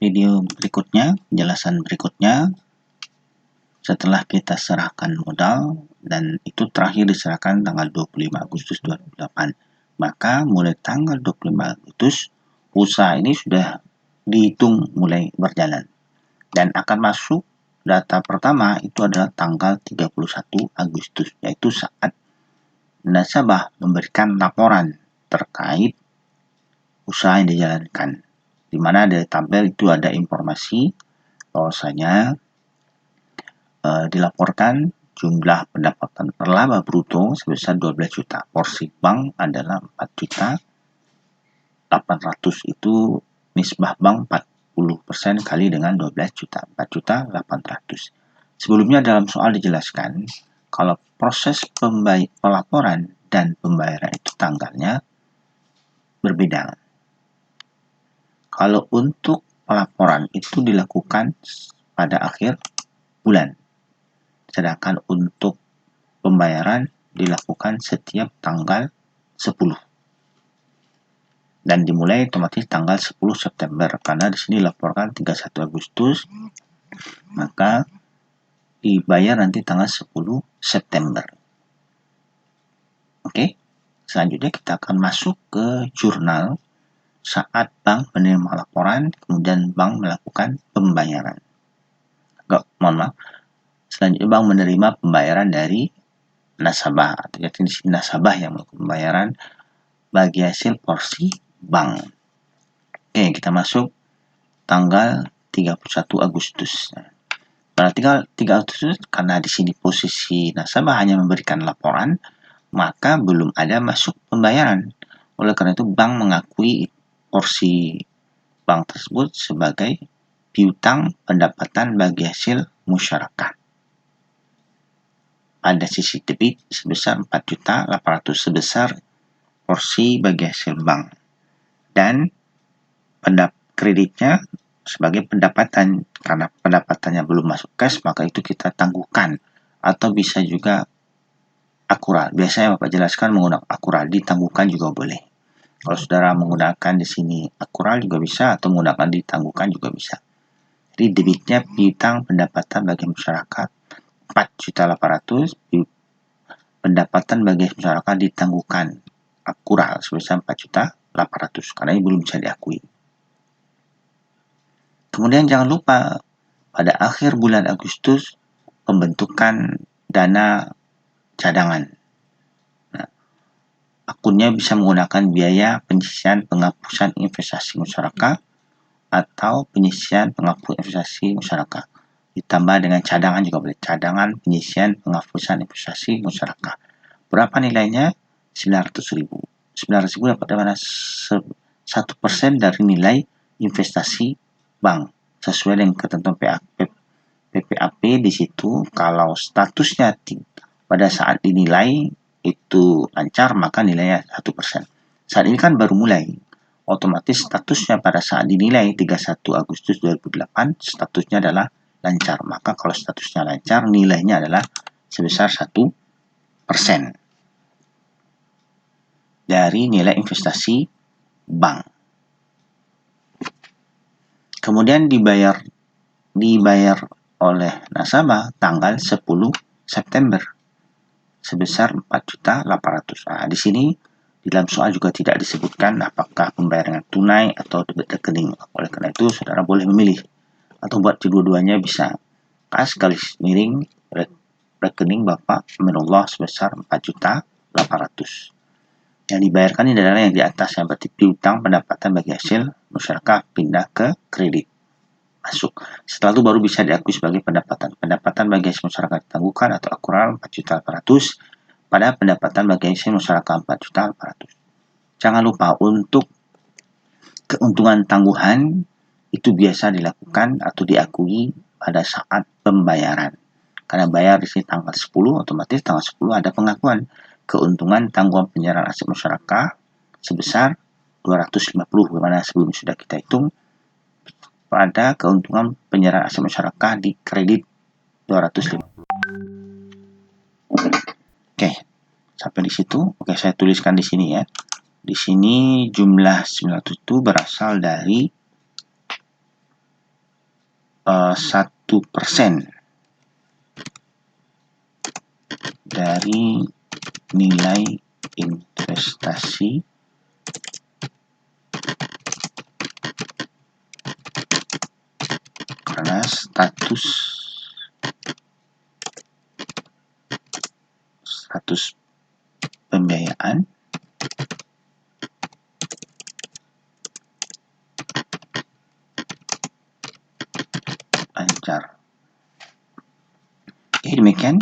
video berikutnya, penjelasan berikutnya, setelah kita serahkan modal, dan itu terakhir diserahkan tanggal 25 Agustus 2008. Maka mulai tanggal 25 Agustus, usaha ini sudah dihitung mulai berjalan. Dan akan masuk data pertama itu adalah tanggal 31 Agustus, yaitu saat nasabah memberikan laporan terkait usaha yang dijalankan, di mana dari tabel itu ada informasi bahwasanya dilaporkan jumlah pendapatan laba bruto sebesar 12 juta. Porsi bank adalah 4 juta 800, itu nisbah bank 40% kali dengan 12 juta, 4 juta 800. Sebelumnya dalam soal dijelaskan kalau proses pelaporan dan pembayaran itu tanggalnya berbeda. Kalau untuk pelaporan itu dilakukan pada akhir bulan, sedangkan untuk pembayaran dilakukan setiap tanggal 10. Dan dimulai otomatis tanggal 10 September, karena di sini laporkan 31 Agustus, maka dibayar nanti tanggal 10 September. Oke, selanjutnya kita akan masuk ke jurnal saat bank menerima laporan, kemudian bank melakukan pembayaran. Selanjutnya bank menerima pembayaran dari nasabah, atau jadi nasabah yang melakukan pembayaran bagi hasil porsi bank. Oke, kita masuk tanggal 31 Agustus. Pada tanggal 3 Agustus, karena di sini posisi nasabah hanya memberikan laporan, maka belum ada masuk pembayaran. Oleh karena itu, bank mengakui porsi bank tersebut sebagai piutang pendapatan bagi hasil musyarakah. Pada sisi debit sebesar 4.800.000 sebesar porsi bagi hasil bank. Dan kreditnya sebagai pendapatan, karena pendapatannya belum masuk cash, maka itu kita tangguhkan, atau bisa juga akural. Biasanya Bapak jelaskan menggunakan akural, ditangguhkan juga boleh. Kalau saudara menggunakan di sini akural juga bisa, atau menggunakan ditangguhkan juga bisa. Jadi debitnya piutang pendapatan bagi masyarakat 4.800.000, pendapatan bagi masyarakat ditangguhkan akural sebesar 4.800.000, karena ini belum bisa diakui. Kemudian jangan lupa pada akhir bulan Agustus pembentukan dana cadangan. Nah, akunnya bisa menggunakan biaya penyisihan penghapusan investasi masyarakat atau penyisihan penghapus investasi masyarakat. Ditambah dengan cadangan juga boleh. Cadangan penyisihan penghapusan investasi masyarakat. Berapa nilainya? 900.000. 900.000 dapat dari mana? 1% dari nilai investasi bank. Sesuai dengan ketentuan PPAP di situ, kalau statusnya pada saat dinilai itu lancar, maka nilainya 1%. Saat ini kan baru mulai, otomatis statusnya pada saat dinilai 31 Agustus 2008 statusnya adalah lancar. Maka kalau statusnya lancar, nilainya adalah sebesar 1% dari nilai investasi bank. Kemudian dibayar oleh nasabah tanggal 10 September sebesar 4.800.000. Nah, di sini di dalam soal juga tidak disebutkan apakah pembayaran tunai atau debit rekening. Oleh karena itu, saudara boleh memilih atau buat kedua-duanya bisa. Kas garis miring rekening Bapak Aminullah sebesar 4.800.000. Yang dibayarkan ini adalah yang di atas, yang berarti piutang pendapatan bagi hasil masyarakat pindah ke kredit masuk. Setelah itu baru bisa diakui sebagai pendapatan. Pendapatan bagi hasil masyarakat ditangguhkan atau akural 4.800.000 pada pendapatan bagi hasil masyarakat 4.800.000. Jangan lupa untuk keuntungan tangguhan itu biasa dilakukan atau diakui pada saat pembayaran. Karena bayar di sini tanggal 10, otomatis tanggal 10 ada pengakuan keuntungan tanggungan penyerahan aset masyarakat sebesar 250, bagaimana sebelumnya sudah kita hitung pada keuntungan penyerahan aset masyarakat di kredit 250. Oke, sampai di situ. Oke, saya tuliskan di sini ya. Di sini jumlah 900 itu berasal dari 1% dari nilai investasi karena status pembiayaan lancar. Oke, demikian